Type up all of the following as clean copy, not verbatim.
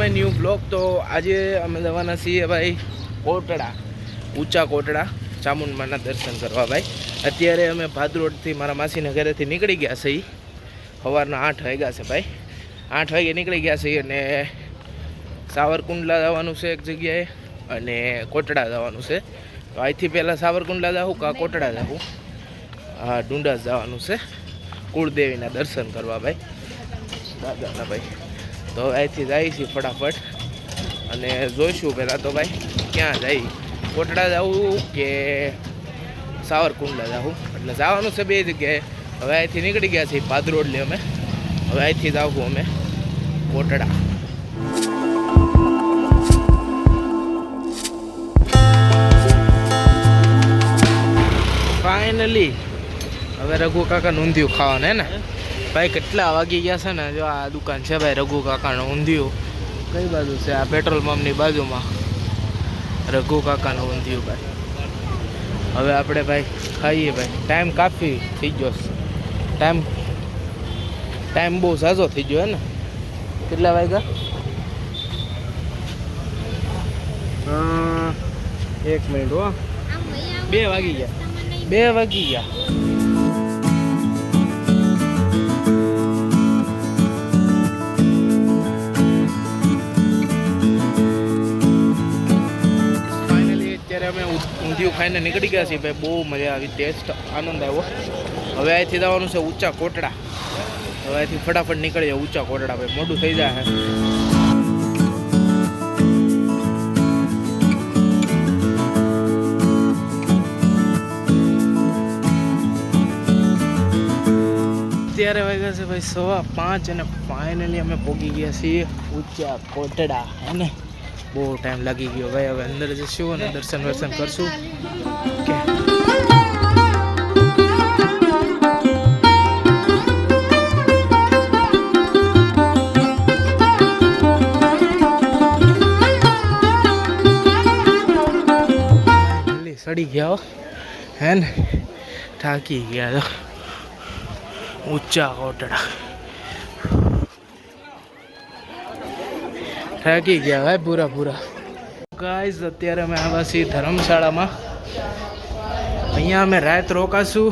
My new blog. તો આજે અમે જવાના છીએ ભાઈ કોટડા, ઊંચા કોટડા ચામુંડમાના દર્શન કરવા ભાઈ. અત્યારે અમે ભાદરોડથી મારા માસીના ઘરેથી નીકળી ગયા છીએ. સવારના 8 વાગ્યા છે ભાઈ. 8 વાગે નીકળી ગયા છીએ અને સાવરકુંડલા જવાનું છે એક જગ્યાએ અને કોટડા જવાનું છે. તો અહીંથી પહેલાં સાવરકુંડલા જાઉં કાં કોટડા જાઉં? હા, ડુંડાસ જવાનું છે કુળદેવીના દર્શન કરવા ભાઈ, દાદાના ભાઈ. તો અહીંથી જાય છે ફટાફટ અને જોઈશું પહેલાં તો ભાઈ ક્યાં જાય, કોટડા જવું કે સાવરકુંડલા જવું. એટલે જવાનું છે બે જગ્યાએ. હવે અહીંથી નીકળી ગયા છીએ ભાદરોડલે અમે. હવે અહીંથી જાવું અમે કોટડા. ફાઇનલી હવે રઘુ કાકાનું ઊંધિયું ખાવાનું હે ને ભાઈ. કેટલા વાગી ગયા છે ને. જો આ દુકાન છે ભાઈ રઘુ કાકાનું ઊંધિયું. કઈ બાજુ છે? આ પેટ્રોલ પંપની બાજુમાં રઘુ કાકાનું ઊંધિયું ભાઈ. હવે આપણે ભાઈ ખાઈએ ભાઈ. ટાઈમ કાફી થઈ ગયો. ટાઈમ બહુ ઝાઝો થઈ ગયો હે ને. કેટલા વાગ્યા? 1 મિનિટ હો. 2 વાગી ગયા. 2 વાગી ગયા. અમે ઊંધિયું ખાઈને નીકળી ગયા છીએ ભાઈ. બહુ મજા આવી, ટેસ્ટ આનંદ આવ્યો. હવે અહીંથી જવાનું છે ઊંચા કોટડા. હવે અહીંથી ફટાફટ નીકળીએ ઊંચા કોટડા ભાઈ, મોડું થઈ જાય. અત્યારે વાગ્યા છે ભાઈ 5:15 અને ફાઇનલી અમે પહોંચી ગયા છીએ ઊંચા કોટડા. હે ને બહુ ટાઈમ લાગી ગયો ભાઈ. હવે અંદર જઈશું અને દર્શન કરશું. સડી ગયા હે ને, થાકી ગયા. ઊંચા કોટડા થાકી ગયા ભાઈ પૂરા. ગાઈઝ અત્યારે અમે આવ્યા છીએ ધર્મશાળામાં. અહીંયા અમે રાત રોકાશું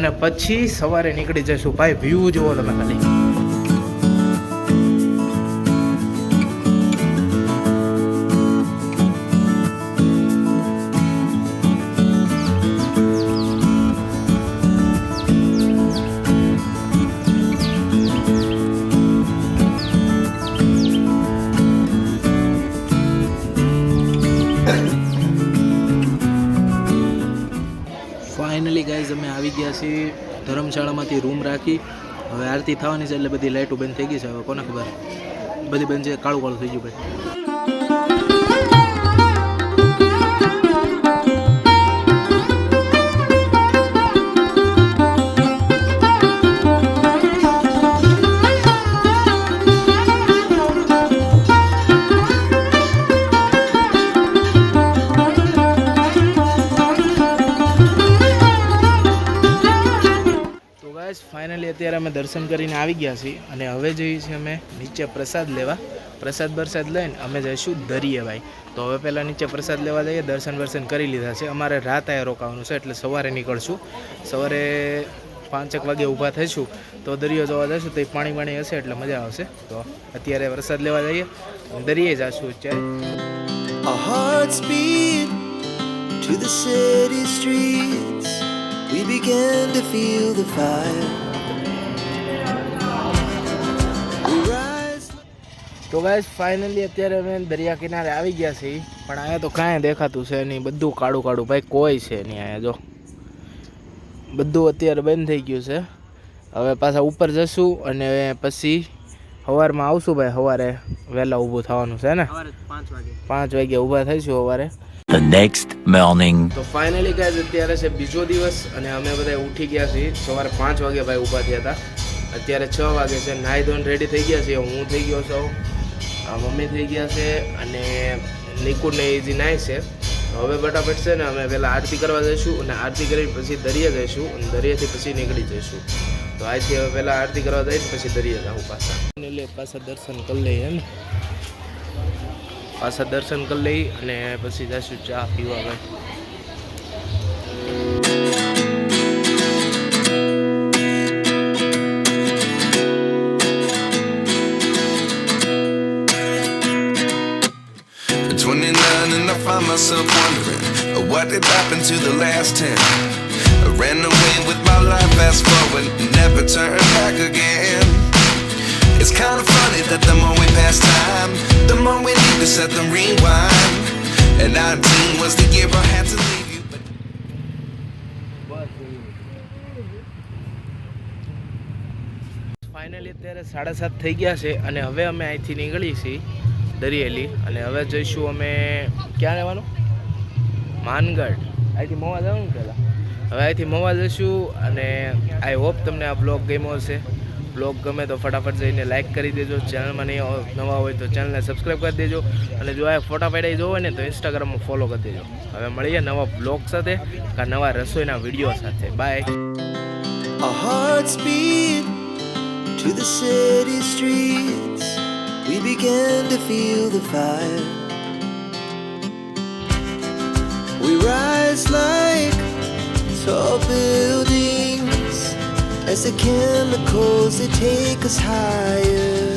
અને પછી સવારે નીકળી જઈશું ભાઈ. વ્યૂ જુઓ તમે ખાલી. ફાઇનલી ગાઈઝ અમે આવી ગયા છીએ ધર્મશાળામાંથી રૂમ રાખી. હવે આરતી થવાની છે એટલે બધી લાઇટો બંધ થઈ ગઈ છે. હવે કોને ખબર, બધી બંધ છે. કાળું થઈ ગયું ભાઈ. ફાઇનલી અત્યારે અમે દર્શન કરીને આવી ગયા છીએ અને હવે જઈએ છીએ અમે નીચે પ્રસાદ લેવા. પ્રસાદ લઈને અમે જઈશું દરિયે ભાઈ. તો હવે પહેલાં નીચે પ્રસાદ લેવા જઈએ. દર્શન કરી લીધા છે. અમારે રાત આયા રોકાવાનું છે એટલે સવારે નીકળશું. સવારે 5 વાગે ઊભા થઈશું તો દરિયો જોવા જઈશું. તો પાણી હશે એટલે મજા આવશે. તો અત્યારે પ્રસાદ લેવા જઈએ, દરિયે જઈશું અત્યારે. We began to feel the fire. તો ગાઈસ ફાઇનલી અત્યારે અમે દરિયા કિનારે આવી ગયા છીએ. પણ અહીંયા તો કાંઈ દેખાતું છે નહીં. બધું કાળું ભાઈ, કોઈ છે નહીં અહીંયા. જો બધું અત્યારે બંધ થઈ ગયું છે. હવે પાછા ઉપર જશું અને પછી સવારમાં આવશું ભાઈ. સવારે વહેલા ઊભું થવાનું છે ને. 5 વાગે ઊભા થઈશું સવારે. The next morning. તો ફાઇનલી ગાઈસ અત્યારે છે બીજો દિવસ અને અમે બધા ઉઠી ગયા છીએ. સવારે 5 વાગે ભાઈ ઊભા થયા હતા. અત્યારે 6 વાગે છે. નાહી ધોઈને રેડી થઈ ગયા છીએ. હું થઈ ગયો છું, મમ્મી થઈ ગયા છે અને નિકુને જે નાય છે. હવે ફટાફટ છે ને અમે પહેલાં આરતી કરવા જઈશું અને આરતી કરીને પછી દરિયા જઈશું અને દરિયાથી પછી નીકળી જઈશું. તો આજથી હવે પહેલાં આરતી કરવા જઈશ પછી દરિયા જાઉં પાછા. એટલે પાછા દર્શન કરી લઈએ ને. પાછા દર્શન કરી લઈ અને પછી જઈશું ચા પીવા ભાઈ. At 29 and I find myself wondering what did happen to the last 10. I ran away with my life, fast forward, never turn back again. It's kind of funny that the more we pass time, the more we need to set the rewind. And 19 was the year I had to leave you. Finally અત્યારે 7:30 થઈ ગયા છે અને હવે અમે અહીંથી નીકળી છીએ દરિયેલી અને હવે જઈશું અમે ક્યાં રહેવાનું માનગઢ. અહીંથી મવા જવાનું પહેલાં હવે અહીંથી મવા જઈશું અને આઈ હોપ તમને આ બ્લોગ ગમ્યો હશે. બ્લોગ ગમે તો ફટાફટ જઈને લાઇક કરી દેજો. ચેનલમાં નહીં નવા હોય તો ચેનલને સબસ્ક્રાઈબ કરી દેજો અને જો આ ફોટા પાડી જોવો હોય ને તો ઇન્સ્ટાગ્રામમાં ફોલો કરી દેજો. હવે મળીએ નવા બ્લોગ સાથે કે નવા રસોઈના વિડીયો સાથે. By. Our hearts beat to the city streets. We began to feel the fire. We rise like tall buildings as the chemicals they take us higher.